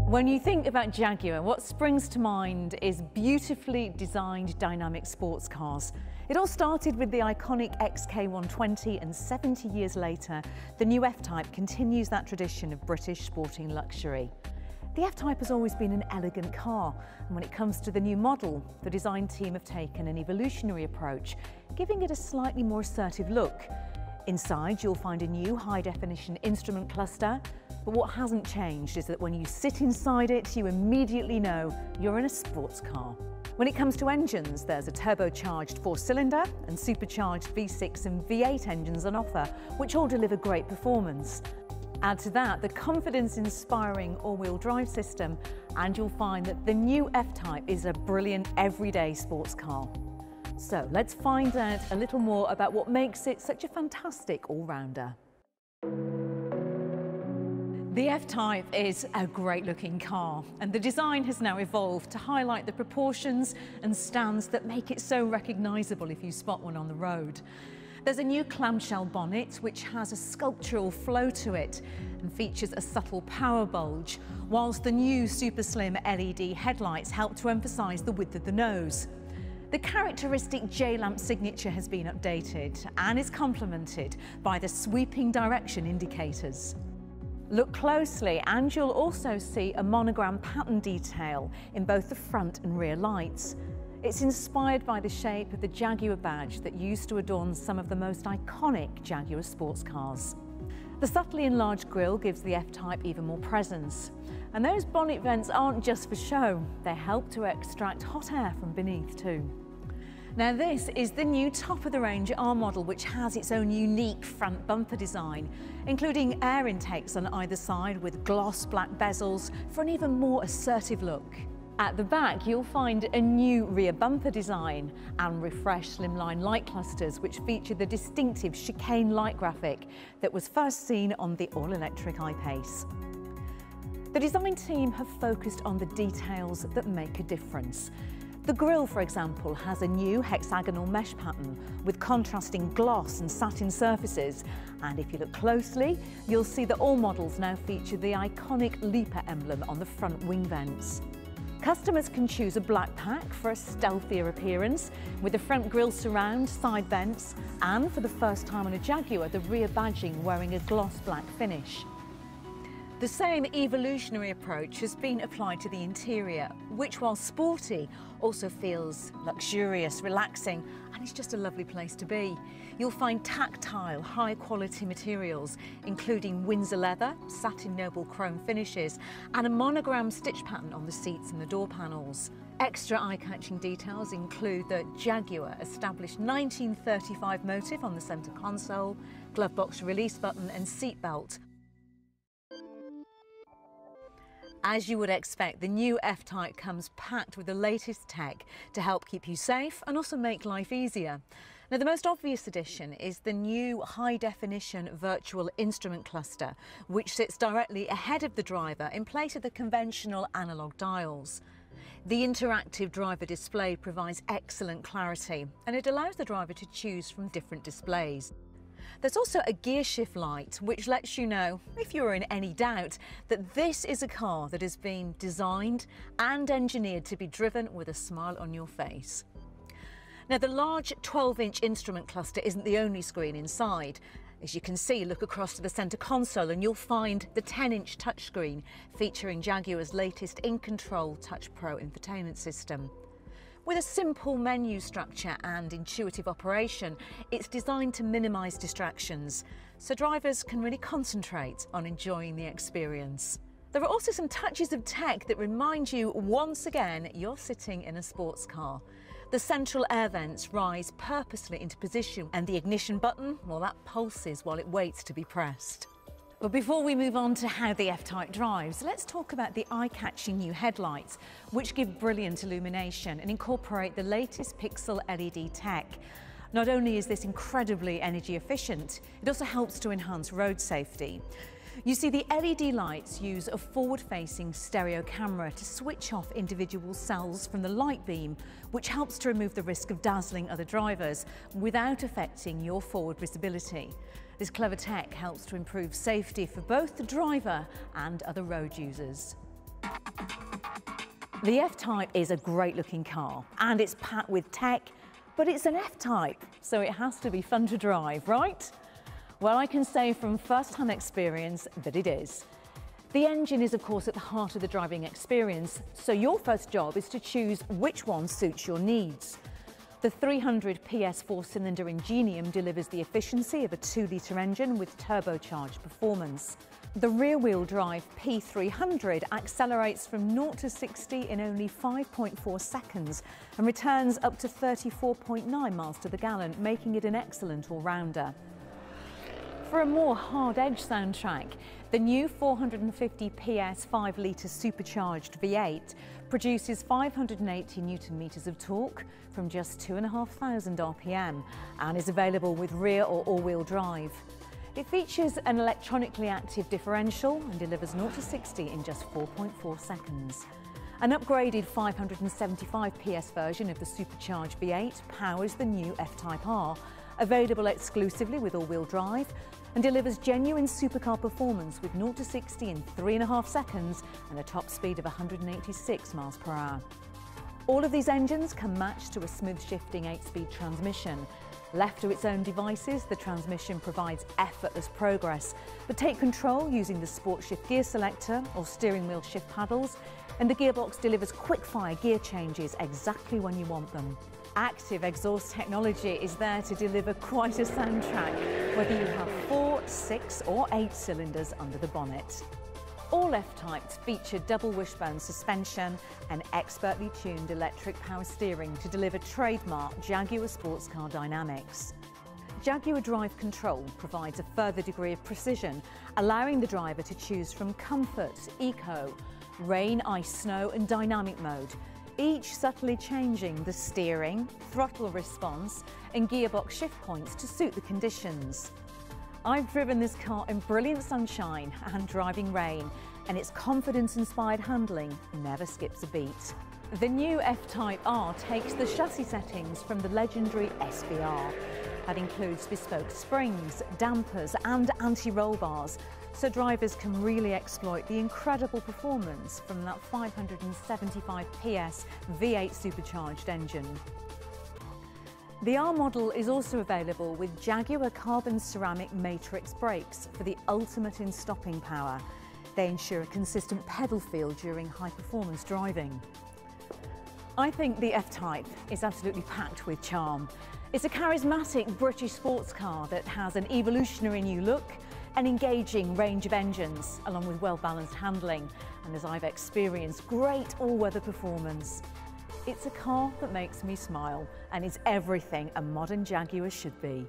When you think about Jaguar, what springs to mind is beautifully designed dynamic sports cars. It all started with the iconic XK120, and 70 years later, the new F-Type continues that tradition of British sporting luxury. The F-Type has always been an elegant car, and when it comes to the new model, the design team have taken an evolutionary approach, giving it a slightly more assertive look. Inside, you'll find a new high-definition instrument cluster, but what hasn't changed is that when you sit inside it, you immediately know you're in a sports car. When it comes to engines, there's a turbocharged 4-cylinder and supercharged V6 and V8 engines on offer, which all deliver great performance. Add to that the confidence-inspiring all-wheel drive system, and you'll find that the new F-Type is a brilliant everyday sports car. So let's find out a little more about what makes it such a fantastic all-rounder. The F-Type is a great-looking car, and the design has now evolved to highlight the proportions and stands that make it so recognisable if you spot one on the road. There's a new clamshell bonnet which has a sculptural flow to it and features a subtle power bulge, whilst the new super slim LED headlights help to emphasise the width of the nose. The characteristic J-lamp signature has been updated and is complemented by the sweeping direction indicators. Look closely and you'll also see a monogram pattern detail in both the front and rear lights. It's inspired by the shape of the Jaguar badge that used to adorn some of the most iconic Jaguar sports cars. The subtly enlarged grille gives the F-Type even more presence. And those bonnet vents aren't just for show, they help to extract hot air from beneath too. Now this is the new top-of-the-range R model, which has its own unique front bumper design, including air intakes on either side with gloss black bezels for an even more assertive look. At the back, you'll find a new rear bumper design and refreshed slimline light clusters, which feature the distinctive chicane light graphic that was first seen on the all-electric I-Pace. The design team have focused on the details that make a difference. The grille, for example, has a new hexagonal mesh pattern with contrasting gloss and satin surfaces. And if you look closely, you'll see that all models now feature the iconic Leaper emblem on the front wing vents. Customers can choose a black pack for a stealthier appearance, with the front grille surround, side vents, and for the first time on a Jaguar, the rear badging wearing a gloss black finish. The same evolutionary approach has been applied to the interior, which, while sporty, also feels luxurious, relaxing, and it's just a lovely place to be. You'll find tactile, high-quality materials, including Windsor leather, satin noble chrome finishes, and a monogram stitch pattern on the seats and the door panels. Extra eye-catching details include the Jaguar established 1935 motif on the centre console, glove box release button, and seat belt. As you would expect, the new F-Type comes packed with the latest tech to help keep you safe and also make life easier. Now, the most obvious addition is the new high-definition virtual instrument cluster, which sits directly ahead of the driver in place of the conventional analogue dials. The interactive driver display provides excellent clarity, and it allows the driver to choose from different displays. There's also a gear shift light, which lets you know, if you're in any doubt, that this is a car that has been designed and engineered to be driven with a smile on your face. Now, the large 12-inch instrument cluster isn't the only screen inside. As you can see, look across to the centre console and you'll find the 10-inch touchscreen featuring Jaguar's latest In-Control Touch Pro infotainment system. With a simple menu structure and intuitive operation, it's designed to minimise distractions, so drivers can really concentrate on enjoying the experience. There are also some touches of tech that remind you once again you're sitting in a sports car. The central air vents rise purposely into position, and the ignition button, well, that pulses while it waits to be pressed. But before we move on to how the F-Type drives, let's talk about the eye-catching new headlights, which give brilliant illumination and incorporate the latest pixel LED tech. Not only is this incredibly energy efficient, it also helps to enhance road safety. You see, the LED lights use a forward-facing stereo camera to switch off individual cells from the light beam, which helps to remove the risk of dazzling other drivers without affecting your forward visibility. This clever tech helps to improve safety for both the driver and other road users. The F-Type is a great-looking car, and it's packed with tech, but it's an F-Type, so it has to be fun to drive, right? Well, I can say from first-hand experience that it is. The engine is, of course, at the heart of the driving experience, so your first job is to choose which one suits your needs. The 300 PS 4-cylinder Ingenium delivers the efficiency of a 2-litre engine with turbocharged performance. The rear-wheel drive P300 accelerates from 0 to 60 in only 5.4 seconds and returns up to 34.9 miles to the gallon, making it an excellent all-rounder. For a more hard-edged soundtrack, the new 450 PS 5-litre supercharged V8 produces 580 Nm of torque from just 2,500 RPM and is available with rear or all-wheel drive. It features an electronically active differential and delivers 0 to 60 in just 4.4 seconds. An upgraded 575 PS version of the supercharged V8 powers the new F-Type R, available exclusively with all-wheel drive, and delivers genuine supercar performance with 0 to 60 in 3.5 seconds and a top speed of 186 miles per hour. All of these engines can match to a smooth shifting 8-speed transmission. Left to its own devices, the transmission provides effortless progress, but take control using the Sport Shift gear selector or steering wheel shift paddles, and the gearbox delivers quick-fire gear changes exactly when you want them. Active exhaust technology is there to deliver quite a soundtrack, whether you have 4, 6 or 8 cylinders under the bonnet. All F-Types feature double wishbone suspension and expertly tuned electric power steering to deliver trademark Jaguar sports car dynamics. Jaguar Drive Control provides a further degree of precision, allowing the driver to choose from comfort, eco, rain, ice, snow and dynamic mode, each subtly changing the steering, throttle response and gearbox shift points to suit the conditions. I've driven this car in brilliant sunshine and driving rain, and its confidence-inspired handling never skips a beat. The new F-Type R takes the chassis settings from the legendary SVR. That includes bespoke springs, dampers and anti-roll bars, so drivers can really exploit the incredible performance from that 575 PS V8 supercharged engine. The R model is also available with Jaguar carbon ceramic matrix brakes for the ultimate in stopping power. They ensure a consistent pedal feel during high-performance driving. I think the F-Type is absolutely packed with charm. It's a charismatic British sports car that has an evolutionary new look, an engaging range of engines, along with well-balanced handling, and as I've experienced, great all-weather performance. It's a car that makes me smile and is everything a modern Jaguar should be.